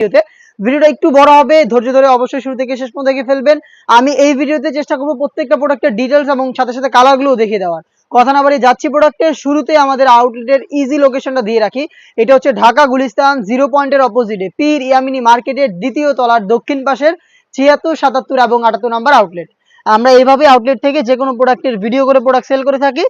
ভিডিওটা একটু বড় হবে, ধৈর্য ধরে অবশ্যই শুরু থেকে শেষ পর্যন্ত দেখে ফেলবেন। আমি এই ভিডিওতে চেষ্টা করব প্রত্যেকটা প্রোডাক্টের ডিটেলস এবং সাথে সাথে কালারগুলো দেখিয়ে দেওয়ার। কথা না বাড়িয়ে যাচ্ছি প্রোডাক্টের শুরুতে আমাদের আউটলেটের ইজি লোকেশনটা দিয়ে রাখি। এটা হচ্ছে ঢাকা গুলিস্তান 0 পয়েন্টের অপোজিটে পীর ইয়ামিনী মার্কেটের দ্বিতীয় তলার দক্ষিণ পাশের 76, 77 এবং 78 নাম্বার আউটলেট। আমরা এইভাবে আউটলেট থেকে যে কোনো প্রোডাক্টের ভিডিও করে প্রোডাক্ট সেল করে থাকি।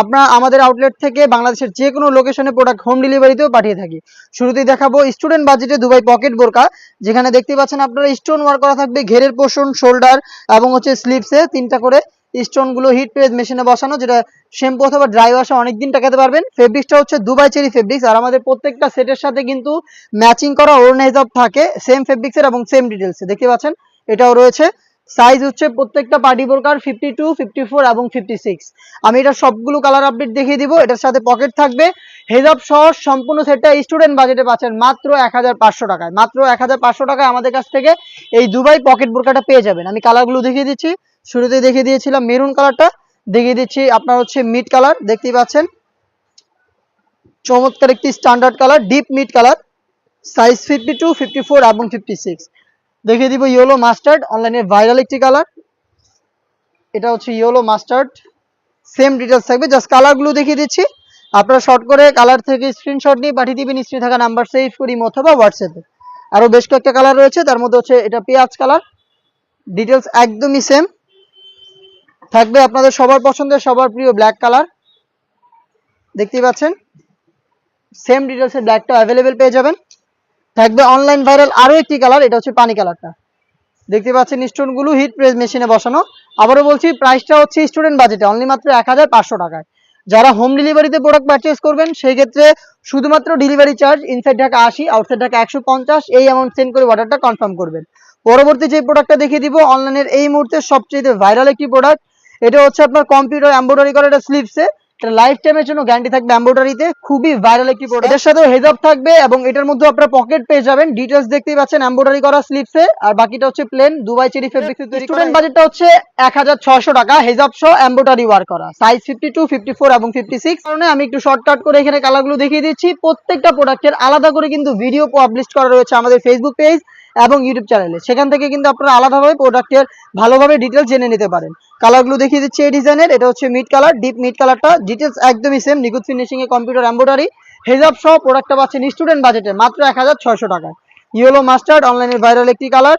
আপনারা আমাদের আউটলেট থেকে বাংলাদেশের যে কোনো লোকেশনে প্রোডাক্ট হোম ডেলিভারিতেও পাঠিয়ে থাকি। শুরুতেই দেখাবো স্টুডেন্ট বাজেটে দুবাই পকেট বোরকা, যেখানে দেখতে পাচ্ছেন আপনারা স্টোন ওয়ার্ক করা থাকবে ঘেরের পোর্শন, শোল্ডার এবং হচ্ছে স্লিভসে 3টা করে স্টোনগুলো হিট প্রেস মেশিনে বসানো, যেটা শ্যাম্পু অথবা ড্রাই ওয়াশে অনেকদিন টাকাতে পারবেন। ফেব্রিক্সটা হচ্ছে দুবাই চেরি ফেব্রিক্স, আর আমাদের প্রত্যেকটা সেটের সাথে কিন্তু ম্যাচিং করা ওড়না হিসাব থাকে সেম ফেব্রিক্সের এবং সেম ডিটেলসে। দেখতে পাচ্ছেন এটাও রয়েছে। সাইজ হচ্ছে প্রত্যেকটা পার্টি বোরকার 52, 54 এবং 56। আমি এটা সবগুলো কালার আপডেট দেখিয়ে দিব। এটার সাথে পকেট থাকবে। হেজাব সহ সম্পূর্ণ সেটটা স্টুডেন্ট বাজেটে পাচ্ছেন মাত্র 1500 টাকায়। মাত্র 1500 টাকায় আমাদের কাছ থেকে এই দুবাই পকেট বোরকাটা পেয়ে যাবেন। আমি কালারগুলো দেখিয়ে দিচ্ছি। শুরুতেই দেখিয়ে দিয়েছিলাম মেরুন কালারটা, দেখিয়ে দিচ্ছি আপনার হচ্ছে মিড কালার। দেখতেই পাচ্ছেন চমৎকার একটি standard colour, deep mid colour, size 52, 54 এবং 56। দেখিয়ে দিব ইয়েলো মাস্টার্ড, অনলাইনে ভাইরাল একটি কালার। এটা হচ্ছে ইয়েলো মাস্টার্ড, সেম ডিটেলস থাকবে, জাস্ট কালারগুলো দেখিয়ে দিচ্ছি। আপনারা শর্ট করে কালার থেকে স্ক্রিনশট নিয়ে পাঠিয়ে দিবেন স্ক্রিনে থাকা নাম্বার সেভ করি অথবা হোয়াটসঅ্যাপে। আরও বেশ কয়েকটা কালার রয়েছে, তার মধ্যে হচ্ছে এটা পেঁয়াজ কালার, ডিটেলস একদমই সেম থাকবে। আপনাদের সবার পছন্দের সবার প্রিয় ব্ল্যাক কালার, দেখতেই পাচ্ছেন সেম ডিটেলসের ব্ল্যাকটা অ্যাভেলেবেল পেয়ে যাবেন। থাকবে অনলাইন ভাইরাল আরও একটি কালার, এটা হচ্ছে পানি কালারটা। দেখতে পাচ্ছেন স্টোনগুলো হিট প্রেস মেশিনে বসানো। আবারও বলছি প্রাইসটা হচ্ছে স্টুডেন্ট বাজেটে অনলি মাত্র 1500 টাকায়। যারা হোম ডেলিভারিতে প্রোডাক্ট পারচেস করবেন সেই ক্ষেত্রে শুধুমাত্র delivery charge inside Dhaka 80, outside Dhaka 150, এই অ্যামাউন্ট সেন্ড করে অর্ডারটা কনফার্ম করবেন। পরবর্তী যে প্রোডাক্টটা দেখিয়ে দিব অনলাইনের এই মুহূর্তে সবচেয়ে ভাইরাল একটি প্রোডাক্ট। এটা হচ্ছে আপনার কম্পিউটার এমব্রয়ডারি করা, এটা স্লিভসে, এটা লাইফ টাইমের জন্য গ্যারান্টি থাকবে এমব্রয়ডারিতে। খুবই ভাইরাল একটি প্রোডাক্ট। এটার সাথে হেজাব থাকবে এবং এটার মধ্যে আপনারা পকেট পেয়ে যাবেন। ডিটেইলস দেখতেই পাচ্ছেন এমব্রয়ডারি করা স্লিভসে, আর বাকিটা হচ্ছে প্লেন দুবাই চেরি ফেব্রিক্সে তৈরি। স্টুডেন্ট বাজেটটা হচ্ছে 1600 টাকা, হেজাব সহ এমব্রয়ডারি ওয়ার্ক করা, সাইজ 52, 54 এবং 56। কারণে আমি একটু শর্টকাট করে এখানে কালারগুলো দেখিয়ে দিচ্ছি। প্রত্যেকটা প্রোডাক্টের আলাদা করে কিন্তু ভিডিও পাবলিশ করা রয়েছে আমাদের ফেসবুক পেজ এবং ইউটিউব চ্যানেলে, সেখান থেকে কিন্তু আপনারা আলাদাভাবে প্রোডাক্টের ভালোভাবে ডিটেলস জেনে নিতে পারেন। কালারগুলো দেখিয়ে দিচ্ছি এই ডিজাইনের। এটা হচ্ছে মিড কালার, ডিপ মিড কালারটা, ডিটেলস একদমই সেম, নিখুঁত ফিনিশিং এ কম্পিউটার এমব্রয়ডারি, হেজাব সহ প্রোডাক্টটা পাচ্ছেন স্টুডেন্ট বাজেটে মাত্র 1600 টাকায়। ইয়েলো মাস্টার্ড, অনলাইনের ভাইরাল একটি কালার,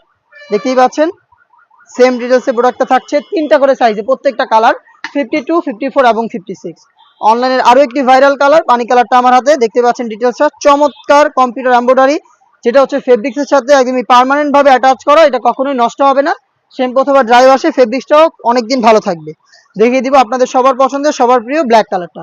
দেখতেই পাচ্ছেন সেম ডিটেলসে প্রোডাক্টটা থাকছে 3টা করে সাইজে, প্রত্যেকটা কালার 52, 54 এবং 56। অনলাইনের আরো একটি ভাইরাল কালার পানি কালারটা আমার হাতে, দেখতে পাচ্ছেন ডিটেলসটা চমৎকার কম্পিউটার এমব্রয়ডারি, যেটা হচ্ছে ফেব্রিক্সের সাথে একদমই পার্মানেন্ট ভাবে অ্যাটাচ করা, এটা কখনোই নষ্ট হবে না। শ্যাম্পু অথবা ড্রাই ওয়াশে ফেব্রিক্সটাও অনেকদিন ভালো থাকবে। দেখিয়ে দিব আপনাদের সবার পছন্দের সবার প্রিয় ব্ল্যাক কালারটা,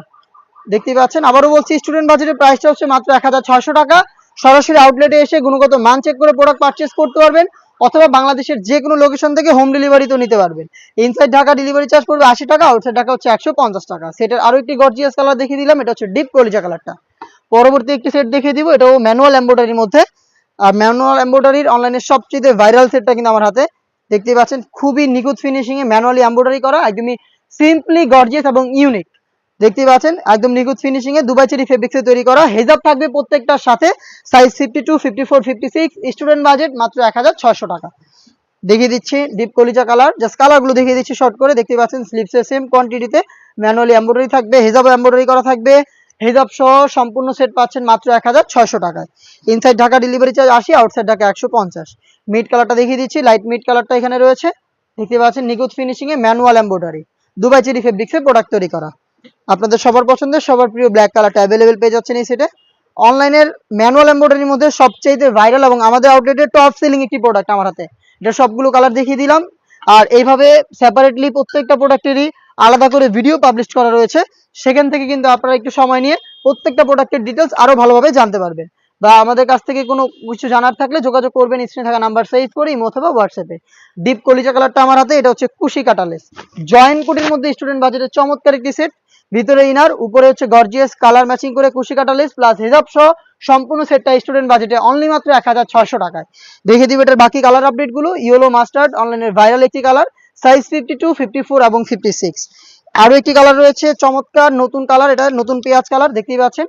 দেখতেই পাচ্ছেন। আবারও বলছি স্টুডেন্ট বাজেটের প্রাইসটা হচ্ছে মাত্র 1600 টাকা। সরাসরি আউটলেটে এসে গুণগত মান চেক করে প্রোডাক্ট পারচেস করতে পারবেন, অথবা বাংলাদেশের যে কোনো লোকেশন থেকে হোম ডেলিভারিতেও নিতে পারবেন। ইনসাইড ঢাকা ডেলিভারি চার্জ পড়বে 80 টাকা, আউটসাইড ঢাকা হচ্ছে 150 টাকা। সেটার আরো একটি গর্জিয়াস কালার দেখিয়ে দিলাম, এটা হচ্ছে ডিপ কলিজা কালারটা। পরবর্তী একটি সেট দেখিয়ে দিব, এটাও ম্যানুয়াল এমব্রয়ডারির মধ্যে। আর ম্যানুয়াল এমব্রয়ডারির অনলাইনের সবচেয়ে ভাইরাল সেটটা কিন্তু আমার হাতে, দেখতেই পাচ্ছেন খুবই নিখুঁত ফিনিশিং এ ম্যানুয়ালি এমব্রয়ডারি করা, একদমই সিম্পলি গর্জিয়াস এবং ইউনিক। দেখতেই পাচ্ছেন একদম নিখুঁত ফিনিশিং এ দুবাই চেরি ফেব্রিক্সে তৈরি করা। হেজাব থাকবে প্রত্যেকটার সাথে, সাইজ 52, 54, 56। স্টুডেন্ট বাজেট মাত্র 1600 টাকা। দেখিয়ে দিচ্ছি ডিপ কলিজা কালার, জাস্ট কালারগুলো দেখিয়ে দিচ্ছি শর্ট করে। দেখতে পাচ্ছেন স্লিভসে সেম কোয়ান্টিটিতে ম্যানুয়ালি এমব্রয়ডারি থাকবে, হেজাব এমব্রয়ডারি করা থাকবে। হেজাব সহ সম্পূর্ণ সেট পাচ্ছেন মাত্র 1600 টাকায়। Inside Dhaka delivery charge 80, outside Dhaka 150। Mid কালারটা দেখিয়ে দিচ্ছি, লাইট মিড কালারটা এখানে রয়েছে, দেখতে পাচ্ছেন নিখুঁত ফিনিশিং এ ম্যানুয়াল এমব্রয়ডারি দুবাই চেরি ফেব্রিক্সে প্রোডাক্ট তৈরি করা। আপনাদের সবার পছন্দের সবার প্রিয় ব্ল্যাক কালারটা অ্যাভেলেবেল পেয়ে যাচ্ছেন এই সেটে। অনলাইনের ম্যানুয়াল এমব্রয়ডারির মধ্যে সবচেয়ে ভাইরাল এবং আমাদের আউটলেটের টপ সেলিং একটি প্রোডাক্ট আমার হাতে। এটা সবগুলো কালার দেখিয়ে দিলাম, আর এইভাবে সেপারেটলি প্রত্যেকটা প্রোডাক্টেরই আলাদা করে ভিডিও পাবলিশ করা রয়েছে, সেখান থেকে কিন্তু আপনারা একটু সময় নিয়ে প্রত্যেকটা প্রোডাক্টের ডিটেলস আরো ভালোভাবে জানতে পারবেন। বা আমাদের কাছ থেকে কোনো কিছু জানার থাকলে যোগাযোগ করবেন স্ক্রিনে থাকা নাম্বার সেভ করে ইমো অথবা হোয়াটসঅ্যাপে। ডিপ কলিজা কালারটা আমার হাতে, এটা হচ্ছে কুশি কাটালেস জয়েন্ট কোটির মধ্যে স্টুডেন্ট বাজেটের চমৎকার একটি সেট। ভিতরে ইনার, উপরে হচ্ছে গর্জিয়াস কালার ম্যাচিং করে কুশি কাটালেস প্লাস হেজাব সহ সম্পূর্ণ সেটটা স্টুডেন্ট বাজেটে অনলি মাত্র 1600 টাকায়। দেখে দিব এটার বাকি কালার আপডেট গুলো। ইয়েলো মাস্টার্ড, অনলাইনের ভাইরাল একটি কালার, সাইজ 52, 54 এবং 56। আরো একটি কালার রয়েছে চমৎকার নতুন কালার, এটা নতুন পেঁয়াজ কালার, দেখতেই পাচ্ছেন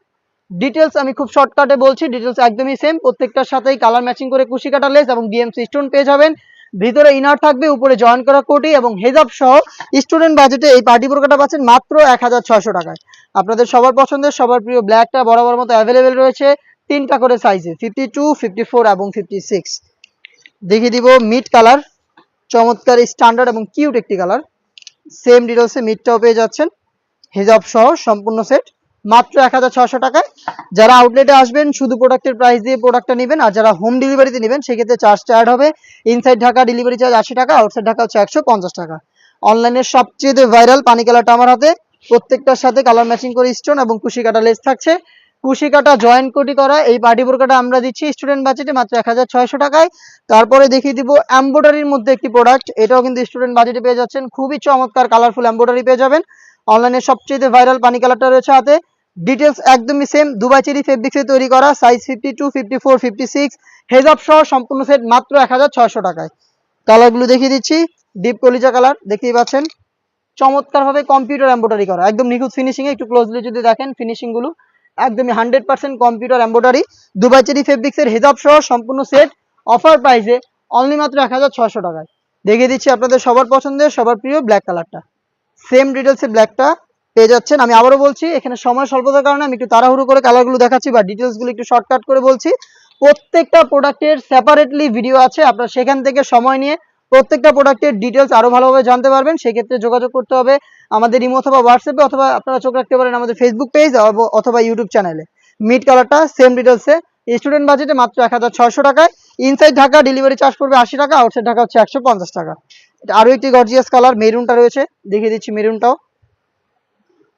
ডিটেলস আমি খুব শর্টকাটে বলছি, ডিটেলস একদমই সেম, প্রত্যেকটার সাথেই কালার ম্যাচিং করে কুশি কাটা লেস এবং বিএমসি স্টোন পেয়ে যাবেন। ভিতরে ইনার থাকবে, উপরে জয়েন করা কোটি এবং হেজাব সহ স্টুডেন্ট বাজেটে এই পার্টি বোরকাটা পাচ্ছেন মাত্র 1600 টাকায়। আপনাদের সবার পছন্দের সবার প্রিয় ব্ল্যাকটা বরাবর মতো অ্যাভেলেবেল রয়েছে 3টা করে সাইজে, 52, 54 এবং 56। দেখিয়ে দিব মিড কালার, চমৎকার স্ট্যান্ডার্ড এবং কিউট একটি কালার। সেম ডিটেলসে মিডটাও পেয়ে যাচ্ছেন হেজাব সহ সম্পূর্ণ সেট মাত্র 1600 টাকায়। যারা আউটলেটে আসবেন শুধু প্রোডাক্টের প্রাইস দিয়ে প্রোডাক্টটা নেবেন, আর যারা হোম ডেলিভারিতে নেবেন সেক্ষেত্রে চার্জটা অ্যাড হবে। ইনসাইড ঢাকা ডেলিভারি চার্জ 80 টাকা, আউটসাইড ঢাকা হচ্ছে 150 টাকা। অনলাইনের সবচেয়ে ভাইরাল পানি কালারটা আমার হাতে, প্রত্যেকটার সাথে কালার ম্যাচিং করে স্টোন এবং কুশি কাটা লেস থাকছে। কুশি কাটা জয়েন্ট কোটি করা এই পার্টি বোরকাটা আমরা দিচ্ছি স্টুডেন্ট বাজেটে মাত্র 1600 টাকায়। তারপরে দেখিয়ে দিব এমব্রয়ডারির মধ্যে একটি প্রোডাক্ট, এটাও কিন্তু স্টুডেন্ট বাজেটে পেয়ে যাচ্ছেন, খুবই চমৎকার কালারফুল এমব্রয়ডারি পেয়ে যাবেন। অনলাইনে সবচেয়ে ভাইরাল পানি কালারটা রয়েছে হাতে, ডিটেলস একদমই সেম, দুবাই চেরি ফেব্রিক্সে তৈরি করা, সাইজ 52, 54, 56, হেজাব সহ সম্পূর্ণ সেট মাত্র 1600 টাকায়। কালারগুলো দেখিয়ে দিচ্ছি, ডিপ কলিজা কালার দেখতেই পাচ্ছেন, চমৎকারভাবে কম্পিউটার এমব্রয়ডারি করা, একদম নিখুঁত ফিনিশিং এ। একটু ক্লোজলি যদি দেখেন ফিনিশিং গুলো একদমই 100% কম্পিউটার এমব্রয়ডারি, দুবাই চেরি ফেব্রিক্সের হেজাব সহ সম্পূর্ণ সেট অফার প্রাইসে অনলি মাত্র 1600 টাকায়। দেখিয়ে দিচ্ছি আপনাদের সবার পছন্দের সবার প্রিয় ব্ল্যাক কালারটা, সেম ডিটেলসে ব্ল্যাকটা পেয়ে যাচ্ছেন। আমি আবারও বলছি এখানে সময় স্বল্পতার কারণে আমি একটু তাড়াহুড়ো করে কালারগুলো দেখাচ্ছি বা ডিটেলসগুলো একটু শর্টকাট করে বলছি। প্রত্যেকটা প্রোডাক্টের সেপারেটলি ভিডিও আছে, আপনারা সেখান থেকে সময় নিয়ে প্রত্যেকটা প্রোডাক্টের ডিটেলস আরো ভালোভাবে জানতে পারবেন। সেক্ষেত্রে যোগাযোগ করতে হবে আমাদের ইমো অথবা হোয়াটসঅ্যাপে, অথবা আপনারা চোখ রাখতে পারেন আমাদের ফেসবুক পেজ অথবা ইউটিউব চ্যানেলে। মিড কালারটা সেম ডিটেলসে স্টুডেন্ট বাজেটে মাত্র 1600 টাকায়। ইনসাইড ঢাকা ডেলিভারি চার্জ পড়বে 80 টাকা, আউটসাইড ঢাকা হচ্ছে 150 টাকা। এটা আরো একটি গর্জিয়াস কালার, মেরুনটা রয়েছে, দেখিয়ে দিচ্ছি মেরুনটাও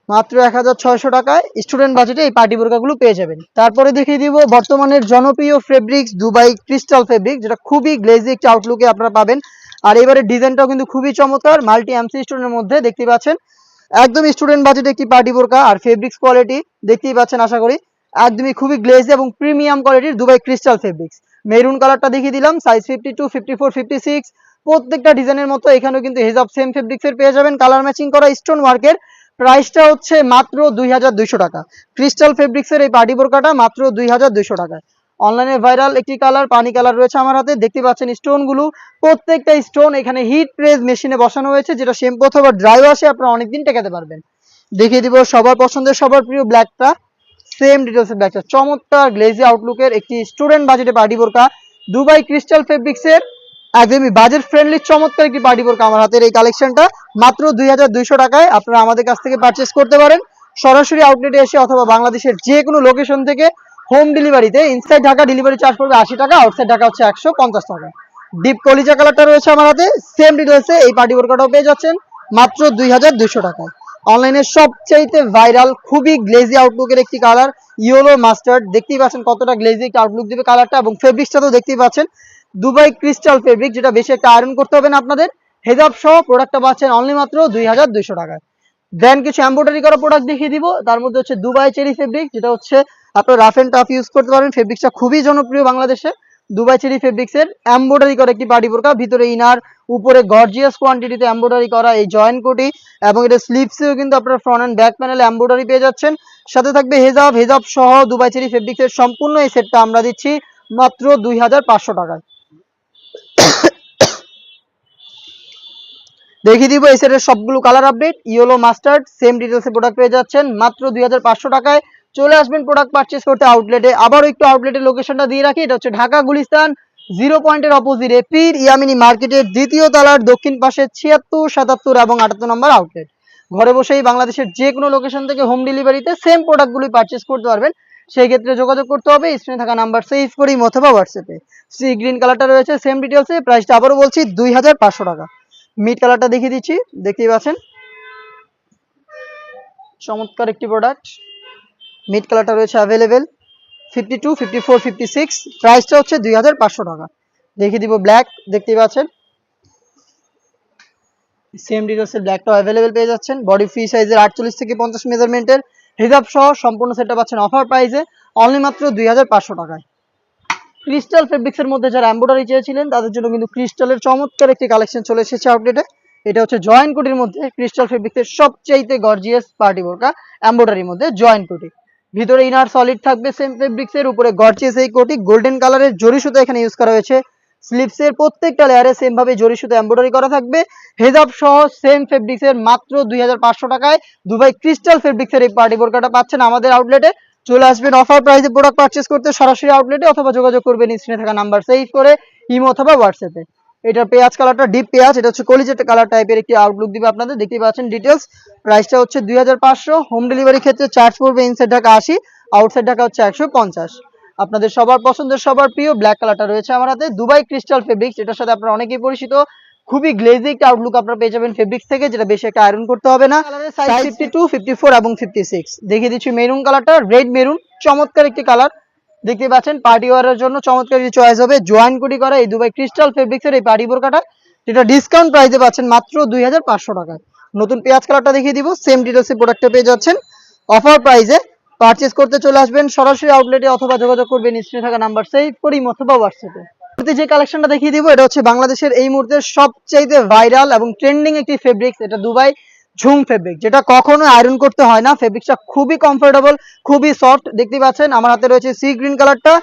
মাত্র 1600 টাকায় স্টুডেন্ট বাজেটে এই পার্টি বোরকাগুলো পেয়ে যাবেন। তারপরে দেখিয়ে দিব বর্তমানের জনপ্রিয় ফেব্রিক্স দুবাই ক্রিস্টাল ফেব্রিক, যেটা খুবই গ্লেজি একটি আউটলুকে আপনারা পাবেন। আর এবারে ডিজাইনটাও কিন্তু খুবই চমৎকার, মাল্টি এমসি স্টোনের মধ্যে দেখতে পাচ্ছেন, একদম স্টুডেন্ট বাজেটে একটি পার্টি বোরকা। আর ফেব্রিক্স কোয়ালিটি দেখতেই পাচ্ছেন আশা করি, একদমই খুবই গ্লেজি এবং প্রিমিয়াম কোয়ালিটির দুবাই ক্রিস্টাল ফেব্রিক্স। মেরুন কালারটা দেখিয়ে দিলাম, সাইজ 52, 54, 56। প্রত্যেকটা ডিজাইনের মতো এখানেও কিন্তু হেজাব সেম ফেব্রিক্সের পেয়ে যাবেন, কালার ম্যাচিং করা স্টোন ওয়ার্কের। প্রাইসটা হচ্ছে মাত্র 2200 টাকা। ক্রিস্টাল ফেব্রিক্সের এই পার্টি বোরকাটা মাত্র 2200 টাকায়। অনলাইনে ভাইরাল একটি কালার পানি কালার রয়েছে আমার হাতে, দেখতে পাচ্ছেন স্টোনগুলো, প্রত্যেকটা স্টোন এখানে হিট প্রেস মেশিনে বসানো হয়েছে, যেটা শ্যাম্পু অথবা ড্রাই ওয়াশে আপনারা অনেকদিন টেকাতে পারবেন। দেখিয়ে দিব সবার পছন্দের সবার প্রিয় ব্ল্যাকটা, সেম ডিটেলসের ব্ল্যাকটা, চমৎকার গ্লেজি আউটলুকের একটি স্টুডেন্ট বাজেটে পার্টি বোরকা দুবাই ক্রিস্টাল ফেব্রিক্সের, একদমই বাজেট ফ্রেন্ডলি চমৎকার একটি পার্টি বোরকা আমার হাতের এই কালেকশনটা মাত্র 2200 টাকায় আপনারা আমাদের কাছ থেকে পারচেস করতে পারেন সরাসরি আউটলেটে এসে, অথবা বাংলাদেশের যে কোনো লোকেশন থেকে হোম ডেলিভারিতে। ইনসাইড ঢাকা ডেলিভারি চার্জ পড়বে 80 টাকা, আউটসাইড ঢাকা হচ্ছে 150 টাকা। ডিপ কলিজা কালারটা রয়েছে আমার হাতে, সেম ডিটেলসে এই পার্টি বোরকাটাও পেয়ে যাচ্ছেন মাত্র 2200 টাকায়। অনলাইনে সবচাইতে ভাইরাল খুবই গ্লেজি আউটলুকের একটি কালার ইয়েলো মাস্টার্ড, দেখতেই পাচ্ছেন কতটা গ্লেজি একটা আউটলুক দিবে কালারটা, এবং ফেব্রিক্সটা তো দেখতেই পাচ্ছেন দুবাই ক্রিস্টাল ফেব্রিক, যেটা বেশি একটা আয়রন করতে হবে না আপনাদের। হেজাব সহ প্রোডাক্টটা পাচ্ছেন অনলি মাত্র 2200 টাকায়। দেন কিছু এমব্রয়ডারি করা প্রোডাক্ট দেখিয়ে দিব, তার মধ্যে হচ্ছে দুবাই চেরি ফেব্রিক, যেটা হচ্ছে আপনার রাফ এন্ড টাফ ইউজ করতে পারেন। ফেব্রিক্সটা খুবই জনপ্রিয় বাংলাদেশে, দুবাই চেরি ফেব্রিক্সের এমব্রয়ডারি করা একটি পার্টি বোরকা, ভিতরে ইনার, উপরে গর্জিয়াস কোয়ান্টিটিতে এমব্রয়ডারি করা এই জয়েন্ট কোটি, এবং এটা স্লিভসেও কিন্তু আপনার ফ্রন্ট এন্ড ব্যাক প্যানেলে এমব্রয়ডারি পেয়ে যাচ্ছেন। সাথে থাকবে হেজাব, হেজাব সহ দুবাই চেরি ফেব্রিক্সের সম্পূর্ণ এই সেটটা আমরা দিচ্ছি মাত্র 2500 টাকায়। দেখিয়ে দিব এই সেটের সবগুলো colour update, yellow mustard same ডিটেলসে প্রোডাক্ট পেয়ে যাচ্ছেন মাত্র 2500 টাকায়। চলে আসবেন প্রোডাক্ট পারচেস করতে আউটলেটে। আবারও একটু আউটলেটের লোকেশনটা দিয়ে রাখি, এটা হচ্ছে ঢাকা গুলিস্তান 0 পয়েন্টের অপোজিটে পীর ইয়ামিনী মার্কেটের দ্বিতীয় তলার দক্ষিণ পাশে 76, 77 এবং 78 নম্বর আউটলেট। ঘরে বসেই বাংলাদেশের যে কোনো লোকেশন থেকে হোম ডেলিভারিতে সেম প্রোডাক্টগুলি পারচেস করতে পারবেন। সেই ক্ষেত্রে যোগাযোগ করতে হবে স্ক্রিনে থাকা নাম্বার সেভ করি অথবা হোয়াটসঅ্যাপে। সি গ্রিন কালারটা রয়েছে সেম ডিটেলসে, প্রাইসটা আবারও বলছি 2500 টাকা। মিড কালারটা দেখিয়ে দিচ্ছি, দেখতেই পাচ্ছেন চমৎকার একটি প্রোডাক্ট, মিড কালারটা রয়েছে অ্যাভেলেবেল 52, 54, 56, প্রাইসটা হচ্ছে 2500 টাকা। দেখিয়ে দিব ব্ল্যাক, দেখতেই পাচ্ছেন সেম ডিটেলসের ব্ল্যাকটাও অ্যাভেলেবেল পেয়ে যাচ্ছেন। বডি ফ্রি সাইজের 48 থেকে 50 মেজারমেন্টের হিজাব সহ সম্পূর্ণ সেটটা পাচ্ছেন অফার প্রাইসে অনলি মাত্র 2500 টাকায়। ক্রিস্টাল ফেব্রিক্সের মধ্যে যারা এমব্রয়ডারি চেয়েছিলেন তাদের জন্য কিন্তু ক্রিস্টালের চমৎকার একটি কালেকশন চলে এসেছে আপডেটে। এটা হচ্ছে জয়েন্ট কোটির মধ্যে ক্রিস্টাল ফেব্রিক্সের সবচেয়ে গর্জিয়াস পার্টি বোরকা, এমব্রয়ডারির মধ্যে জয়েন্ট কোটি। ভিতরে ইনার সলিড থাকবে সেম ফেব্রিক্স এর, উপরে গর্জিয়াস এই কোটি, গোল্ডেন কালারের জরি সুতো এখানে ইউজ করা হয়েছে। স্লিপস এর প্রত্যেকটা লেয়ারে সেম ভাবে জরি সুতো এমব্রয়ডারি করা থাকবে। হেজাব সহ সেম ফেব্রিক্স এর মাত্র 2500 টাকায় দুবাই ক্রিস্টাল ফেব্রিক্স এর এই পার্টি বোরকাটা পাচ্ছেন আমাদের আউটলেটে। চলে আসবেন অফার প্রাইসে প্রোডাক্ট পারচেজ করতে সরাসরি আউটলেটে, অথবা যোগাযোগ করবেন স্ক্রিনে থাকা নাম্বার সেভ করে ইমো অথবা হোয়াটসঅ্যাপে। এটা পেঁয়াজ কালারটা ডিপ পেঁয়াজ, এটা হচ্ছে কলিজেট কালার টাইপের একটি আউটলুক দিবে আপনাদের, দেখতে পাচ্ছেন ডিটেলস। প্রাইসটা হচ্ছে 2500। হোম ডেলিভারি ক্ষেত্রে চার্জ পড়বে ইনসাইড ঢাকা 80, আউটসাইড ঢাকা হচ্ছে 150। আপনাদের সবার পছন্দের সবার প্রিয় ব্ল্যাক কালারটা রয়েছে আমার হাতে, দুবাই ক্রিস্টাল ফেব্রিক্স, এটার সাথে আপনারা অনেকেই পরিচিত। খুবই গ্লেজি একটা আউটলুক আপনারা পেয়ে যাবেন ফেব্রিক্স থেকে, যেটা বেশি একটা আয়রন করতে হবে না। সাইজ 52, 54 এবং 56। দেখিয়ে দিচ্ছি মেরুন কালারটা, রেড মেরুন, চমৎকার একটি কালার। দেখতে পাচ্ছেন পার্টি ওয়ারের জন্য চমৎকার একটি চয়েস হবে। জয়েন কোটি করা এই দুবাই ক্রিস্টাল ফেব্রিক্সের এই পার্টি বোরকাটা, যেটা ডিসকাউন্ট প্রাইসে পাচ্ছেন মাত্র 2500 টাকায়। নতুন পেঁয়াজ কালারটা দেখিয়ে দিব, সেম ডিটেলসে প্রোডাক্টটা পেয়ে যাচ্ছেন অফার প্রাইসে। পারচেজ করতে চলে আসবেন সরাসরি আউটলেটে, অথবা যোগাযোগ করবেন স্ক্রিনে থাকা নাম্বার সেভ করি অথবা হোয়াটসঅ্যাপে। যে কালেকশনটা দেখিয়ে দিব, এটা হচ্ছে বাংলাদেশের এই মুহূর্তে সবচেয়ে ভাইরাল এবং ট্রেন্ডিং একটি ফেব্রিক্স। এটা দুবাই ঝুম ফেব্রিক, যেটা কখনো আয়রন করতে হয় না। ফেব্রিক্সটা খুবই কমফোর্টেবল, খুবই সফট। দেখতে পাচ্ছেন আমার হাতে রয়েছে সি গ্রিন কালারটা।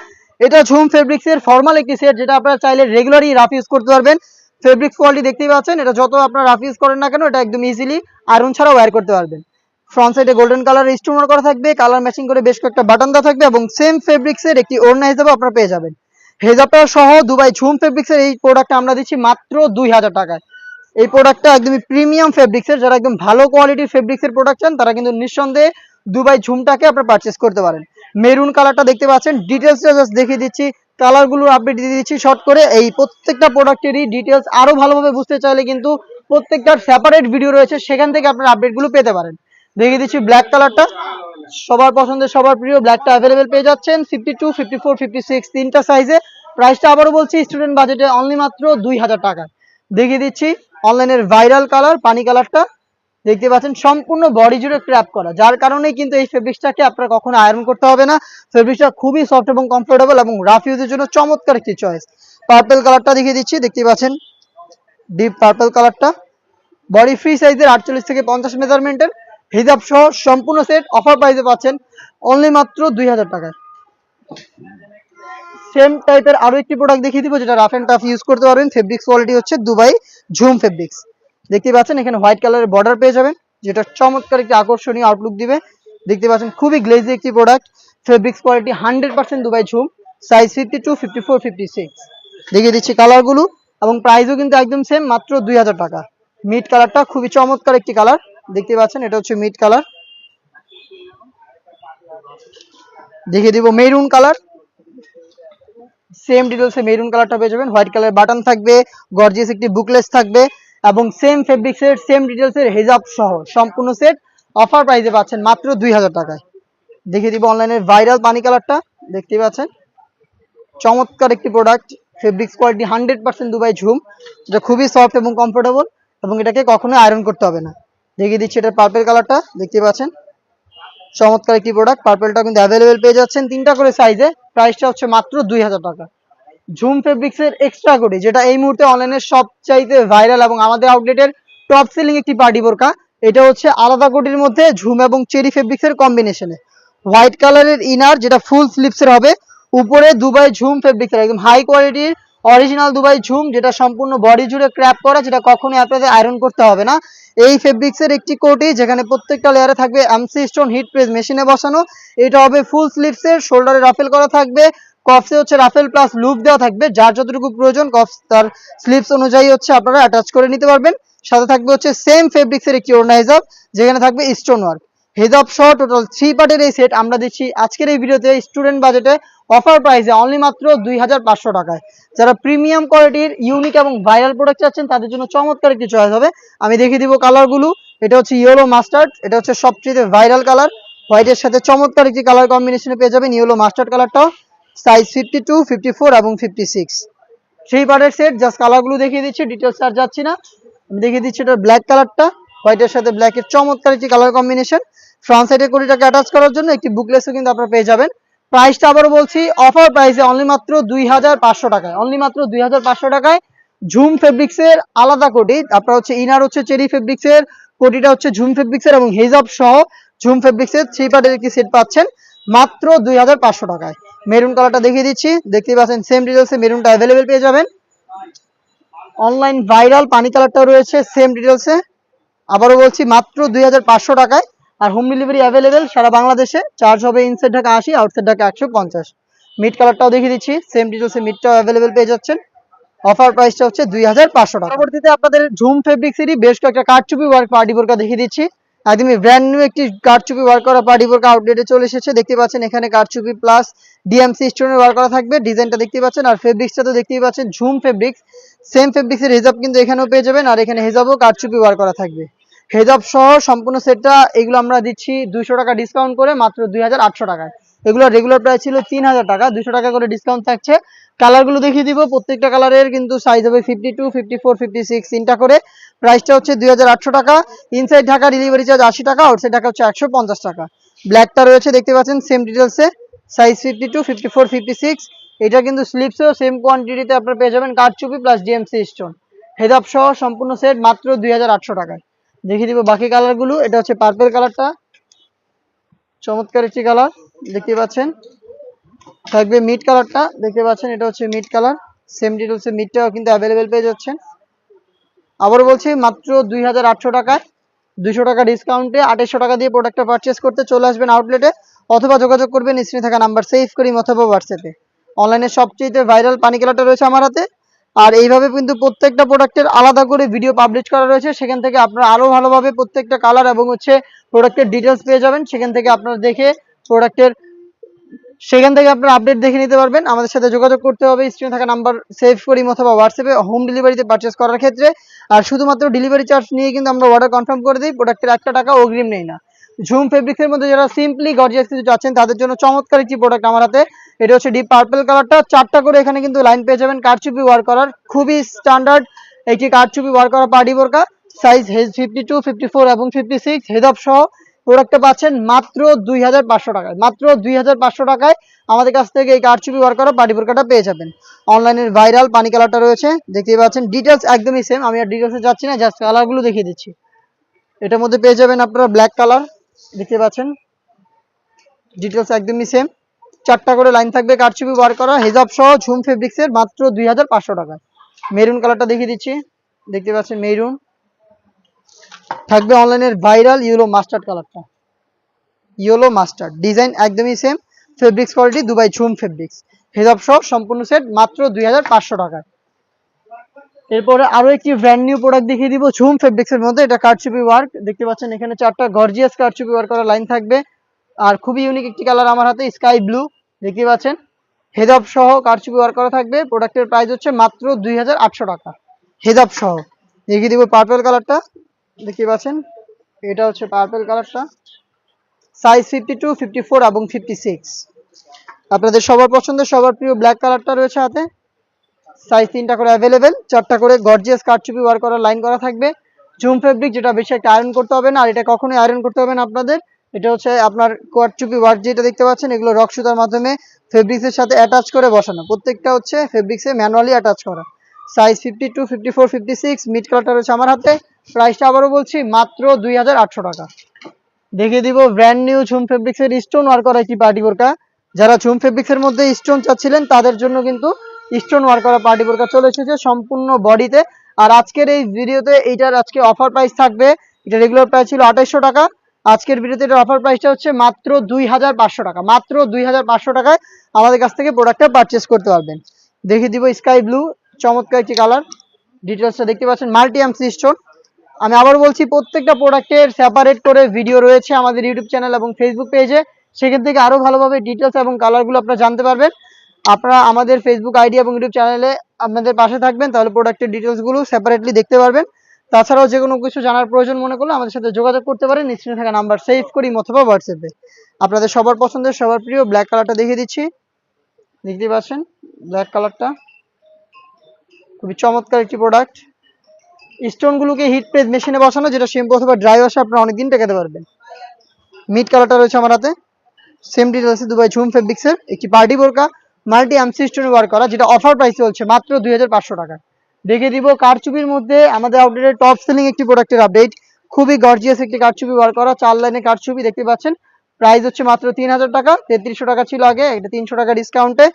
এটা ঝুম ফেব্রিক্স এর ফর্মাল একটি সেট, যেটা আপনারা চাইলে রেগুলারই রাফ ইউজ করতে পারবেন। ফেব্রিক্স কোয়ালিটি দেখতেই পাচ্ছেন, এটা যত আপনারা রাফ ইউজ করেন না কেন, এটা একদম ইজিলি আয়রন ছাড়াও ওয়্যার করতে পারবেন। ফ্রন্ট সাইডে গোল্ডেন কালার স্টোন করা থাকবে, কালার ম্যাচিং করে বেশ কয়েকটা বাটন দেওয়া থাকবে, এবং সেম ফেব্রিক্স এর একটি ওড়না হিসেবে আপনারা পেয়ে যাবেন। হেজাবটা সহ দুবাই ঝুম ফেব্রিক্স এর এই প্রোডাক্টটা আমরা দিচ্ছি মাত্র 2000 টাকায়। এই প্রোডাক্টটা একদমই প্রিমিয়াম ফেব্রিক্স এর, যারা একদম ভালো কোয়ালিটির ফেব্রিক্স এর প্রোডাক্ট চান তারা কিন্তু নিঃসন্দেহে দুবাই ঝুমটাকে আপনারা পারচেজ করতে পারেন। মেরুন কালারটা দেখতে পাচ্ছেন, ডিটেলসটা জাস্ট দেখিয়ে দিচ্ছি, কালারগুলোর আপডেট দিয়ে দিচ্ছি শর্ট করে। এই প্রত্যেকটা প্রোডাক্টেরই ডিটেলস আরো ভালোভাবে বুঝতে চাইলে কিন্তু প্রত্যেকটার সেপারেট ভিডিও রয়েছে, সেখান থেকে আপনারা আপডেটগুলো পেতে পারেন। দেখিয়ে দিচ্ছি ব্ল্যাক কালারটা, সবার পছন্দের সবার প্রিয় ব্ল্যাকটা অ্যাভেলেবেল পেয়ে যাচ্ছেন 52, 54, 56 তিনটা সাইজে। প্রাইসটা আবারও বলছি স্টুডেন্ট বাজেটে অনলি মাত্র 2000 টাকা। দেখিয়ে দিচ্ছি অনলাইনের ভাইরাল কালার পানি কালারটা, দেখতে পাচ্ছেন সম্পূর্ণ বডি জুড়ে ক্র্যাপ করা, যার কারণে কিন্তু এই ফেব্রিক্সটাকে আপনার কখনো আয়রন করতে হবে না। ফেব্রিক্সটা খুবই সফট এবং কমফোর্টেবল, এবং রাফ ইউজের জন্য চমৎকার একটি চয়েস। পার্পল কালারটা দেখিয়ে দিচ্ছি, দেখতে পাচ্ছেন ডিপ পার্পল কালারটা, বডি ফ্রি সাইজের 48 থেকে 50 মেজারমেন্টের, হিজাব সহ সম্পূর্ণ সেট অফার প্রাইসে পাচ্ছেন অনলি মাত্র 2000 টাকায়। সেম টাইপের আরো একটি প্রোডাক্ট দেখিয়ে দিব, যেটা রাফ এন্ড টাফ ইউজ করতে পারবেন। ফেব্রিক্স কোয়ালিটি হচ্ছে দুবাই ঝুম ফেব্রিক্স। দেখতে পাচ্ছেন এখানে হোয়াইট কালারের বর্ডার পেয়ে যাবেন, যেটা চমৎকার একটি আকর্ষণীয় আউটলুক দিবে। দেখতে পাচ্ছেন খুবই গ্লেজি একটি প্রোডাক্ট। ফেব্রিক্স কোয়ালিটি 100% দুবাই ঝুম, সাইজ 52, 54, 56। দেখিয়ে দিচ্ছি কালারগুলো, এবং প্রাইসও কিন্তু একদম সেম, মাত্র 2000 টাকা। মিড কালারটা খুবই চমৎকার একটি কালার, দেখতে পাচ্ছেন এটা হচ্ছে মিড কালার। দেখিয়ে দিব মেরুন কালার, সেম ডিটেলসে মেরুন কালারটা পেয়ে যাবেন। হোয়াইট কালার বাটন থাকবে, গর্জিয়াস একটি বুকলেস থাকবে, এবং সেম ফেব্রিক্সের সেম ডিটেলসের হেজাব সহ সম্পূর্ণ সেট অফার প্রাইসে পাচ্ছেন মাত্র 2000 টাকায়। দেখিয়ে দিব অনলাইনের ভাইরাল পানি কালারটা, দেখতে পাচ্ছেন চমৎকার একটি প্রোডাক্ট। ফেব্রিক্স কোয়ালিটি 100% দুবাই ঝুম, যেটা খুবই সফট এবং কমফোর্টেবল, এবং এটাকে কখনোই আয়রন করতে হবে না। দেখিয়ে দিচ্ছি এটার পার্পল কালারটা, দেখতে পাচ্ছেন চমৎকার একটি প্রোডাক্ট। পার্পলটা কিন্তু অ্যাভেলেবেল পেয়ে যাচ্ছেন তিনটা করে সাইজে। প্রাইসটা হচ্ছে মাত্র 2000 টাকা। ঝুম ফেব্রিক্সের এক্সট্রা কোটি, যেটা এই মুহূর্তে অনলাইনে সবচাইতে ভাইরাল এবং আমাদের আউটলেটের টপ সেলিং একটি পার্টি বোরকা। এটা হচ্ছে আলাদা কোটির মধ্যে ঝুম এবং চেরি ফেব্রিক্সের কম্বিনেশনে। হোয়াইট কালারের ইনার, যেটা ফুল স্লিপসের হবে, উপরে দুবাই ঝুম ফেব্রিক্সের একদম হাই কোয়ালিটির অরিজিনাল দুবাই ঝুম, যেটা সম্পূর্ণ বডি জুড়ে ক্র্যাপ করা, যেটা কখনোই আপনাদের আয়রন করতে হবে না। এই ফেব্রিক্সের একটি কোটি, যেখানে প্রত্যেকটা লেয়ারে থাকবে এমসি স্টোন হিট প্রেস মেশিনে বসানো। এটা হবে ফুল স্লিভসের, শোল্ডারে রাফেল করা থাকবে, কফসে হচ্ছে রাফেল প্লাস লুপ দেওয়া থাকবে, যার যতটুকু প্রয়োজন কফস তার স্লিভস অনুযায়ী হচ্ছে আপনারা অ্যাটাচ করে নিতে পারবেন। সাথে থাকবে হচ্ছে সেম ফেব্রিক্সের একটি ওড়না হিজাব, যেখানে থাকবে স্টোন ওয়ার্ক। হিজাব সহ টোটাল 3 পার্টের এই সেট আমরা দিচ্ছি আজকের এই ভিডিওতে স্টুডেন্ট বাজেটে অফার প্রাইসে অনলি মাত্র 2500 টাকায়। যারা প্রিমিয়াম কোয়ালিটির ইউনিক এবং ভাইরাল প্রোডাক্ট চাচ্ছেন তাদের জন্য চমৎকার একটি চয়েস হবে। আমি দেখিয়ে দিব কালারগুলো। এটা হচ্ছে ইয়েলো মাস্টার্ড, এটা হচ্ছে সবচেয়ে ভাইরাল কালার। হোয়াইটের সাথে চমৎকার একটি কালার কম্বিনেশনে পেয়ে যাবেন ইয়েলো মাস্টার্ড কালারটাও, সাইজ 52, 54 এবং 56। 3 পার্টের সেট, জাস্ট কালারগুলো দেখিয়ে দিচ্ছি, ডিটেলস আর যাচ্ছি না। আমি দেখিয়ে দিচ্ছি এটা ব্ল্যাক কালারটা, হোয়াইটের সাথে ব্ল্যাকের চমৎকার একটি কালার কম্বিনেশন। ফ্রন্ট সাইডের কোটিটাকে অ্যাটাচ করার জন্য একটি বুকলেসও কিন্তু আপনারা পেয়ে যাবেন। প্রাইসটা আবারও বলছি অফার প্রাইসে অনলি মাত্র 2500 টাকায়, অনলি মাত্র 2500 টাকায়। ঝুম ফেব্রিক্সের আলাদা কোটি, আপনার হচ্ছে ইনার হচ্ছে চেরি ফেব্রিক্সের, কোটিটা হচ্ছে ঝুম ফেব্রিক্সের, এবং হেজাব সহ ঝুম ফেব্রিক্সের 3 পার্টের একটি সেট পাচ্ছেন মাত্র 2500 টাকায়। মেরুন কালারটা দেখিয়ে দিচ্ছি, দেখতে পাচ্ছেন সেম ডিটেলসে মেরুনটা অ্যাভেলেবেল পেয়ে যাবেন। অনলাইন ভাইরাল পানি কালারটাও রয়েছে সেম ডিটেলসে, আবারও বলছি মাত্র 2500 টাকায়। আর হোম ডেলিভারি অ্যাভেলেবেল সারা বাংলাদেশে, চার্জ হবে inside Dhaka 80, outside Dhaka 150। Mid কালারটাও দেখিয়ে দিচ্ছি, সেম ডিটেলসে মিডটাও অ্যাভেলেবেল পেয়ে যাচ্ছেন। অফার প্রাইসটা হচ্ছে 2500 টাকা। পরবর্তীতে আপনাদের ঝুম ফেব্রিক্সেরই বেশ কয়েকটা কারচুপি ওয়ার্ক পার্টি বোরকা দেখিয়ে দিচ্ছি। একদমই ব্র্যান্ড নিউ একটি কারচুপি ওয়ার্ক করা পার্টি বোরকা আউটলেটে চলে এসেছে। দেখতে পাচ্ছেন এখানে কারচুপি প্লাস ডিএমসি স্টোনের ওয়ার্ক করা থাকবে, ডিজাইনটা দেখতে পাচ্ছেন। আর ফেব্রিক্সটা তো দেখতেই পাচ্ছেন ঝুম ফেব্রিক্স, সেম ফেব্রিক্সের হেজাব কিন্তু এখানেও পেয়ে যাবেন। আর এখানে হেজাবও কারচুপি ওয়ার্ক করা থাকবে, হেজাব সহ সম্পূর্ণ সেটটা। এগুলো আমরা দিচ্ছি 200 টাকা ডিসকাউন্ট করে মাত্র 2800 টাকায়। এগুলো রেগুলার প্রাইস ছিল 3000 টাকা, 200 টাকা করে ডিসকাউন্ট থাকছে। কালারগুলো দেখিয়ে দিব, প্রত্যেকটা কালারের কিন্তু সাইজ হবে 52, 54, 56 তিনটা করে। প্রাইসটা হচ্ছে 2800 টাকা। ইনসাইড ঢাকা ডেলিভারি চার্জ 80 টাকা, আউটসাইড ঢাকা হচ্ছে 150 টাকা। ব্ল্যাকটা রয়েছে দেখতে পাচ্ছেন সেম ডিটেলসে, সাইজ 52, 54, 56। এটা কিন্তু স্লিপসেও সেম কোয়ান্টিটিতে আপনারা পেয়ে যাবেন কারচুপি প্লাস ডিএমসি স্টোন হেজাব সহ সম্পূর্ণ সেট মাত্র 2800 টাকায়। দেখিয়ে দিব বাকি কালারগুলো। এটা হচ্ছে পার্পল কালারটা, চমৎকার একটি কালার দেখতে পাচ্ছেন। থাকবে মিড কালারটা, দেখতে পাচ্ছেন এটা হচ্ছে মিড কালার, সেম ডিটেলসে মিডটাও কিন্তু অ্যাভেলেবেল পেয়ে যাচ্ছেন। আবারও বলছি মাত্র 2800 টাকায়, 200 টাকা ডিসকাউন্টে 2800 টাকা দিয়ে প্রোডাক্টটা পারচেস করতে চলে আসবেন আউটলেটে, অথবা যোগাযোগ করবেন স্ক্রিনে থাকা নাম্বার সেভ করি অথবা হোয়াটসঅ্যাপে। অনলাইনে সবচেয়ে ভাইরাল পানি কালারটা রয়েছে আমার হাতে। আর এইভাবে কিন্তু প্রত্যেকটা প্রোডাক্টের আলাদা করে ভিডিও পাবলিশ করা রয়েছে, সেখান থেকে আপনারা আরো ভালোভাবে প্রত্যেকটা কালার এবং হচ্ছে প্রোডাক্টের ডিটেলস পেয়ে যাবেন। সেখান থেকে আপনারা দেখে প্রোডাক্টের আপডেট দেখে নিতে পারবেন। আমাদের সাথে যোগাযোগ করতে হবে স্ক্রিনে থাকা নাম্বার সেভ করি অথবা হোয়াটসঅ্যাপে হোম ডেলিভারিতে পারচেস করার ক্ষেত্রে। আর শুধুমাত্র ডেলিভারি চার্জ নিয়ে কিন্তু আমরা অর্ডার কনফার্ম করে দিই, প্রোডাক্টের 1 টাকা অগ্রিম নেই না। ঝুম ফেব্রিক্সের মধ্যে যারা সিম্পলি গর্জিয়াস কিছু চাচ্ছেন তাদের জন্য চমৎকার একটি প্রোডাক্ট আমার হাতে। এটা হচ্ছে ডিপ পার্পল কালারটা, 4টা করে এখানে কিন্তু লাইন পেয়ে যাবেন কারচুপি ওয়ার্ক করার, খুবই স্ট্যান্ডার্ড একটি কারচুপি ওয়ার্ক করা পার্টি বোরকা। সাইজ 52, 54 এবং 56 হেজাব সহ প্রোডাক্টটা পাচ্ছেন মাত্র 2500 টাকায়। মাত্র 2500 টাকায় আমাদের কাছ থেকে এই কারচুপি ওয়ার্ক করা পার্টি বোরকাটা পেয়ে যাবেন। অনলাইনের ভাইরাল পানি কালারটা রয়েছে দেখতেই পাচ্ছেন, ডিটেলস একদমই সেম, আমি আর ডিটেলসে যাচ্ছি না, জাস্ট কালারগুলো দেখিয়ে দিচ্ছি। এটার মধ্যে পেয়ে যাবেন আপনারা ব্ল্যাক কালার, দেখতে পাচ্ছেন ডিটেলস একদমই সেম। 4টা করে লাইন থাকবে কারচুপি ওয়ার্ক করা হেজাব সহ ঝুম ফেব্রিক্সের মাত্র 2500 টাকায়। মেরুন কালারটা দেখিয়ে দিচ্ছি, দেখতে পাচ্ছেন মেরুন। থাকবে অনলাইনের ভাইরাল ইয়েলো মাস্টার্ড কালারটা, ইয়েলো মাস্টার্ড ডিজাইন একদমই সেম, ফেব্রিক্স কোয়ালিটি দুবাই ঝুম ফেব্রিক্স, হেজাব সহ সম্পূর্ণ সেট মাত্র 2500 টাকায়। এরপরে আরো একটি ব্র্যান্ড নিউ প্রোডাক্ট দেখিয়ে দিব ঝুম ফেব্রিক্সের মধ্যে। এটা কারচুপি ওয়ার্ক, দেখতে পাচ্ছেন এখানে 4টা গর্জিয়াস কারচুপি ওয়ার্ক করা লাইন থাকবে। আর খুবই ইউনিক একটি কালার আমার হাতে, স্কাই ব্লু, দেখতে পাচ্ছেন হেজাব সহ কারচুপি ওয়ার্ক করা থাকবে। প্রোডাক্টের প্রাইস হচ্ছে মাত্র 2800 টাকা হেজাব সহ। দেখিয়ে দিব পার্পল কালারটা, দেখতে পাচ্ছেন এটা হচ্ছে পার্পল কালারটা, সাইজ 52, 54 এবং 56। আপনাদের সবার পছন্দের সবার প্রিয় ব্ল্যাক কালারটা রয়েছে হাতে, সাইজ 3টা করে অ্যাভেলেবেল, 4টা করে গর্জিয়াস কারচুপি ওয়ার্ক করা লাইন করা থাকবে। ঝুম ফেব্রিক, যেটা বেশি একটা আয়রন করতে হবে না, আর এটা কখনোই আয়রন করতে হবে না আপনাদের। এটা হচ্ছে আপনার কারচুপি ওয়ার্ক যেটা দেখতে পাচ্ছেন, এগুলো রক সুতার মাধ্যমে ফেব্রিক্সের সাথে অ্যাটাচ করে বসানো, প্রত্যেকটা হচ্ছে ফেব্রিক্সে ম্যানুয়ালি অ্যাটাচ করা। সাইজ 52, 54, 56, মিড কালারটা রয়েছে আমার হাতে। প্রাইসটা আবারও বলছি মাত্র 2800 টাকা। দেখিয়ে দিব ব্র্যান্ড নিউ ঝুম ফেব্রিক্সের স্টোন ওয়ার্ক করা একটি পার্টি বোরকা। যারা ঝুম ফেব্রিক্সের মধ্যে স্টোন চাচ্ছিলেন তাদের জন্য কিন্তু স্টোন ওয়ার্ক করা পার্টি বোরকা চলে এসেছে সম্পূর্ণ বডিতে। আর আজকের এই ভিডিওতে এইটার আজকে অফার প্রাইস থাকবে, এটা রেগুলার প্রাইস ছিল 2800 টাকা, আজকের ভিডিওতে এটার অফার প্রাইসটা হচ্ছে মাত্র 2500 টাকা। মাত্র 2500 টাকায় আমাদের কাছ থেকে প্রোডাক্টটা পারচেস করতে পারবেন। দেখিয়ে দিব স্কাই ব্লু, চমৎকার একটি কালার, ডিটেলসটা দেখতে পাচ্ছেন মাল্টি এমসি স্টোন। আমি আবার বলছি প্রত্যেকটা প্রোডাক্টের সেপারেট করে ভিডিও রয়েছে আমাদের ইউটিউব চ্যানেল এবং ফেসবুক পেজে, সেখান থেকে আরো ভালোভাবে ডিটেলস এবং কালারগুলো আপনারা জানতে পারবেন। আপনারা আমাদের ফেসবুক আইডি এবং ইউটিউব চ্যানেলে আপনাদের পাশে থাকবেন, তাহলে প্রোডাক্টের ডিটেলসগুলো সেপারেটলি দেখতে পারবেন। তাছাড়াও যে কোনো কিছু জানার প্রয়োজন মনে করলে আমাদের সাথে যোগাযোগ করতে পারেন স্ক্রিনে থাকা নাম্বার সেভ করি অথবা হোয়াটসঅ্যাপে। আপনাদের সবার পছন্দের সবার প্রিয় ব্ল্যাক কালারটা দেখিয়ে দিচ্ছি, দেখতে পাচ্ছেন ব্ল্যাক কালারটা খুবই চমৎকার একটি প্রোডাক্ট। স্টোনগুলোকে হিট প্রেস মেশিনে বসানো, যেটা শ্যাম্পু অথবা ড্রাই ওয়াশে আপনারা অনেকদিন টেকাতে পারবেন। মিড কালারটা রয়েছে আমার হাতে, সেম ডিটেলসে দুবাই ঝুম ফেব্রিক্সের একটি পার্টি বোরকা মাল্টি এমসি স্টোনে ওয়ার্ক করা, যেটা অফার প্রাইস চলছে মাত্র 2500 টাকা। দেখে দিব কারচুপির মধ্যে আমাদের আউটলেটের টপ সেলিং একটি প্রোডাক্টের আপডেট, খুবই গর্জিয়াস একটি কারচুপি ওয়ার্ক করা, 4 লাইনে কারচুপি দেখতে পাচ্ছেন। প্রাইস হচ্ছে মাত্র 3000 টাকা। 3300 টাকা ছিল আগে, এটা 300 টাকা ডিসকাউন্টে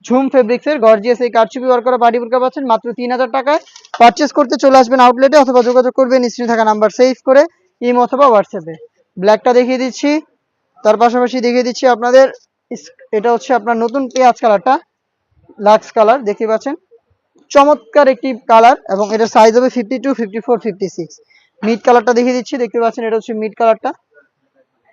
ঝুম ফেব্রিক্সের গর্জিয়াস এই কারচুপি ওয়ার্ক করা পার্টি বোরকা পাচ্ছেন মাত্র 3000 টাকায়। পারচেজ করতে চলে আসবেন আউটলেটে অথবা যোগাযোগ করবেন স্ক্রিনে থাকা নাম্বার সেভ করে ইমো অথবা হোয়াটসঅ্যাপে। ব্ল্যাকটা দেখিয়ে দিচ্ছি, তার পাশাপাশি দেখিয়ে দিচ্ছি আপনাদের এটা হচ্ছে আপনার নতুন পেঁয়াজ কালারটা, লাক্স কালার দেখতে পাচ্ছেন, চমৎকার একটি কালার এবং এটার সাইজ হবে 52, 54, 56। মিড কালারটা দেখিয়ে দিচ্ছি, দেখতে পাচ্ছেন এটা হচ্ছে মিড কালারটা।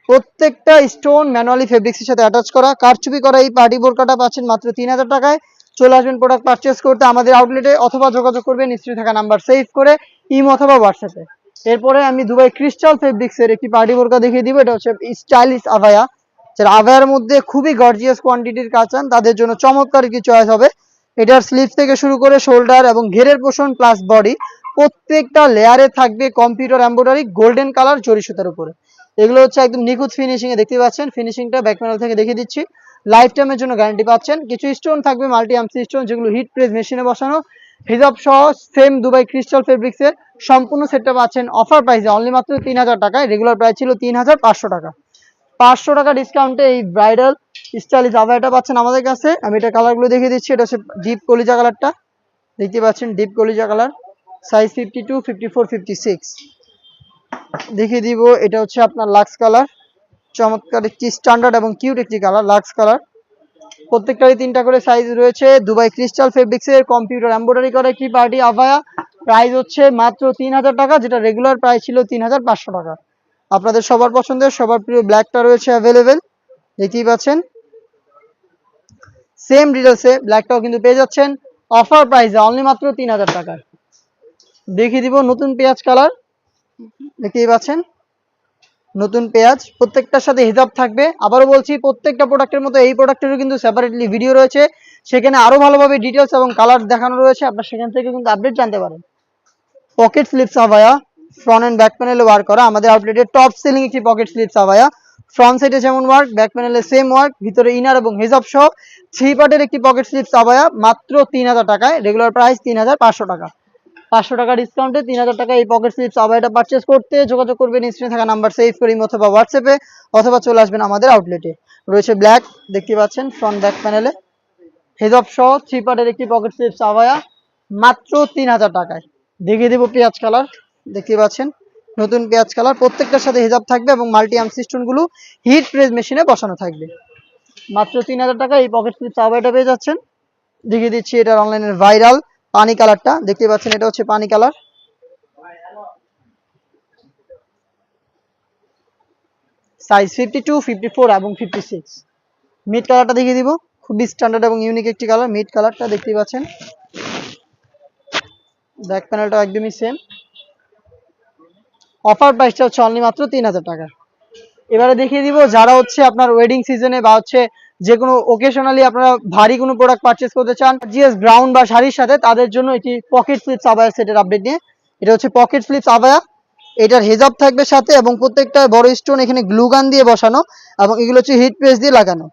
প্রত্যেকটা স্টোন ম্যানুয়ালি ফেব্রিক্সের সাথে অ্যাটাচ করা কারচুপি করা এই পার্টি বোরকাটা পাচ্ছেন মাত্র 3000 টাকায়। চলে আসবেন প্রোডাক্ট পারচেজ করতে আমাদের আউটলেটে অথবা যোগাযোগ করবেন স্ক্রিনে থাকা নাম্বার সেভ করে ইমো অথবা হোয়াটসঅ্যাপে। এরপরে আমি দুবাই ক্রিস্টাল ফেব্রিক্সের একটি পার্টি বোরকা দেখিয়ে দিব, এটা হচ্ছে স্টাইলিশ আভায়া। যারা আভায়ার মধ্যে খুবই গর্জিয়াস কোয়ান্টিটির কাজ চান তাদের জন্য চমৎকার একটি চয়েস হবে। এটার স্লিভ থেকে শুরু করে শোল্ডার এবং ঘেরের পোর্শন প্লাস বডি প্রত্যেকটা লেয়ারে থাকবে কম্পিউটার এমব্রয়ডারি গোল্ডেন কালার জরি সুতার উপরে। এগুলো হচ্ছে একদম নিখুঁত ফিনিশিং এ দেখতে পাচ্ছেন, ফিনিশিংটা ব্যাক প্যানেল থেকে দেখিয়ে দিচ্ছি। লাইফ টাইমের জন্য গ্যারান্টি পাচ্ছেন। কিছু স্টোন থাকবে মাল্টি আর্মসি স্টোন, যেগুলো হিট প্রেস মেশিনে বসানো, হিজাব সহ সেম দুবাই ক্রিস্টাল ফেব্রিক্স এর সম্পূর্ণ সেটটা পাচ্ছেন অফার প্রাইসে অনলি মাত্র 3000 টাকায়। রেগুলার প্রাইস ছিল 3500 টাকা। 500 টাকা ডিসকাউন্টে এই ব্রাইডাল স্টাইলিশ আভায়াটা পাচ্ছেন আমাদের কাছে। আমি এটা কালারগুলো দেখিয়ে দিচ্ছি, এটা হচ্ছে ডিপ কলিজা কালারটা দেখতে পাচ্ছেন, ডিপ কলিজা কালার, সাইজ 52, 54, 56। দেখিয়ে দিব এটা হচ্ছে আপনার লাক্স কালার, চমৎকার একটি স্ট্যান্ডার্ড এবং কিউট একটি কালার লাক্স কালার। প্রত্যেকটারই 3টা করে সাইজ রয়েছে। দুবাই ক্রিস্টাল ফেব্রিক্সের কম্পিউটার এমব্রয়ডারি করা একটি পার্টি আভায়া, প্রাইস হচ্ছে মাত্র 3000 টাকা, যেটা রেগুলার প্রাইস ছিল 3500 টাকা। আপনাদের সবার পছন্দের সবার প্রিয় ব্ল্যাকটা রয়েছে অ্যাভেলেবেল, দেখতেই পাচ্ছেন। সেম ডিটেলসে ব্ল্যাকটাও কিন্তু পেয়ে যাচ্ছেন অফার প্রাইসে অনলি মাত্র 3000 টাকায়। দেখিয়ে দিব নতুন পেঁয়াজ কালার, দেখতেই পাচ্ছেন নতুন পেঁয়াজ, প্রত্যেকটার সাথে হিজাব থাকবে। আবারও বলছি প্রত্যেকটা প্রোডাক্টের মতো এই প্রোডাক্টেরও কিন্তু সেপারেটলি ভিডিও রয়েছে, সেখানে আরো ভালোভাবে ডিটেলস এবং কালার দেখানো রয়েছে, আপনার সেখান থেকে কিন্তু আপডেট জানতে পারেন। পকেট স্লিপস আভায়া, ফ্রন্ট এন্ড ব্যাক প্যানেলে ওয়ার্ক করা, আমাদের আউটলেটের টপ সেলিং একটি পকেট স্লিপস আভায়া। ফ্রন্ট সাইডে যেমন ওয়ার্ক, ব্যাক প্যানেলে সেম ওয়ার্ক, ভিতরে ইনার এবং হিজাব সহ 3 পার্টের একটি পকেট স্লিপস আভায়া মাত্র 3000 টাকায়। রেগুলার প্রাইস 3500 টাকা। 500 টাকা ডিসকাউন্টে 3000 টাকা এই পকেট স্লিপস আভায়াটা পারচেজ করতে যোগাযোগ করবেন স্ক্রিনে থাকা নাম্বার সেভ করে অথবা হোয়াটসঅ্যাপে অথবা চলে আসবেন আমাদের আউটলেটে। রয়েছে ব্ল্যাক, দেখতে পাচ্ছেন ফ্রন্ট ব্যাক প্যানেলে হিজাব সহ 3 পার্টের একটি পকেট স্লিপস আভায়া মাত্র 3000 টাকায়। দেখিয়ে দেবো পেঁয়াজ কালার, দেখতে পাচ্ছেন নতুন পেঁয়াজ কালার, প্রত্যেকটার সাথে হিজাব থাকবে এবং মাল্টি আর্ম সিস্টেম গুলো হিট প্রেস মেশিনে বসানো থাকবে। মাত্র 3000 টাকা এই পকেট স্লিপস আভায়াটা পেয়ে যাচ্ছেন। দেখিয়ে দিচ্ছি এটার অনলাইনের ভাইরাল পানি কালারটা, দেখতে পাচ্ছেন এটা হচ্ছে পানি কালার, সাইজ 52, 54 এবং 56। মিড কালারটা দেখিয়ে দিব, খুবই স্ট্যান্ডার্ড এবং ইউনিক একটি কালার মিড কালারটা, দেখতেই পাচ্ছেন। ব্যাক প্যানেলটা একদমই সেম। অফার প্রাইসটা হচ্ছে অনলি মাত্র 3000 টাকা। এবারে দেখিয়ে দিব যারা হচ্ছে আপনার ওয়েডিং সিজনে বা হচ্ছে যে কোনো ওকেশনালি আপনারা ভারী কোনো প্রোডাক্ট পারচেজ করতে চান জিএস গ্রাউন্ড বা শাড়ির সাথে, তাদের জন্য এটি পকেট স্লিপস আভায়া সেটের আপডেট নিয়ে। এটা হচ্ছে পকেট স্লিপস আভায়া, এটার হেজাব থাকবে সাথে এবং প্রত্যেকটা বড় স্টোন এখানে গ্লু গান দিয়ে বসানো এবং এগুলো হচ্ছে হিট প্রেস দিয়ে লাগানো,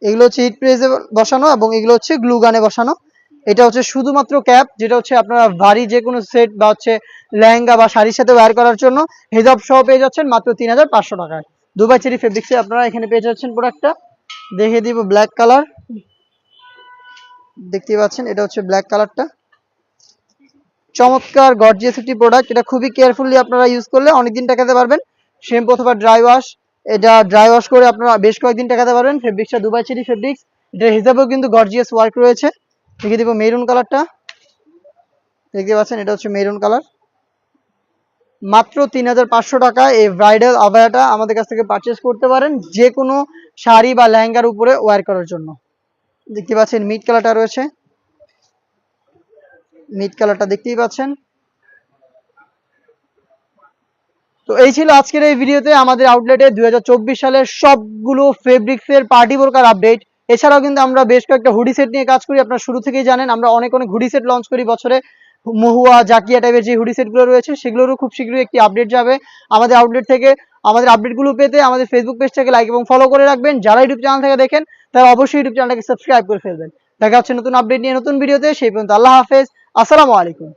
এগুলো হচ্ছে হিট প্রেসে বসানো এবং এগুলো হচ্ছে গ্লু গানে বসানো। এটা হচ্ছে শুধুমাত্র ক্যাপ, যেটা হচ্ছে আপনারা ভারী যে কোনো সেট বা হচ্ছে লেহেঙ্গা বা শাড়ির সাথে ওয়্যার করার জন্য হিজাব সহ পেয়ে যাচ্ছেন মাত্র 3500 টাকায়। দুবাই চেরি ফেব্রিক্সে আপনারা এখানে পেয়ে যাচ্ছেন প্রোডাক্টটা। দেখিয়ে দিব ব্ল্যাক কালার, দেখতে পাচ্ছেন এটা হচ্ছে ব্ল্যাক কালারটা, চমৎকার গর্জিয়াস একটি প্রোডাক্ট। এটা খুবই কেয়ারফুলি আপনারা ইউজ করলে অনেকদিন টাকাতে পারবেন। শ্যাম্পু অথবা ড্রাই ওয়াশ, এটা ড্রাই ওয়াশ করে আপনারা বেশ কয়েকদিন টাকাতে পারবেন। ফেব্রিক্সটা দুবাই চেরি ফেব্রিক্স, এটার হিসাবেও কিন্তু গর্জিয়াস ওয়ার্ক রয়েছে। দেখিয়ে দিব মেরুন কালারটা, দেখতে পাচ্ছেন এটা হচ্ছে মেরুন কালার। মাত্র 3500 টাকা এই ব্রাইডাল আভায়াটা আমাদের কাছ থেকে পারচেস করতে পারেন যে কোনো শাড়ি বা লেহেঙ্গার উপরে ওয়্যার করার জন্য। দেখতে পাচ্ছেন মিড কালারটা রয়েছে, মিড কালারটা দেখতেই পাচ্ছেন। তো এই ছিল আজকের এই ভিডিওতে আমাদের আউটলেটে 2024 সালের সবগুলো ফেব্রিক্সের পার্টি বোরকার আপডেট। এছাড়াও কিন্তু আমরা বেশ কয়েকটা হুডি সেট নিয়ে কাজ করি, আপনারা শুরু থেকেই জানেন। আমরা অনেক অনেক হুডি সেট লঞ্চ করি বছরে, মহুয়া জাকিয়া টাইপের যে হুডি সেটগুলো রয়েছে সেগুলোরও খুব শীঘ্রই একটি আপডেট যাবে আমাদের আউটলেট থেকে। আমাদের আপডেটগুলো পেতে আমাদের ফেসবুক পেজটাকে লাইক এবং ফলো করে রাখবেন। যারা ইউটিউব চ্যানেল থেকে দেখেন তারা অবশ্যই ইউটিউব চ্যানেলটাকে সাবস্ক্রাইব করে ফেলবেন। দেখা হচ্ছে নতুন আপডেট নিয়ে নতুন ভিডিওতে, সেই পর্যন্ত আল্লাহ হাফেজ, আসসালামু আলাইকুম।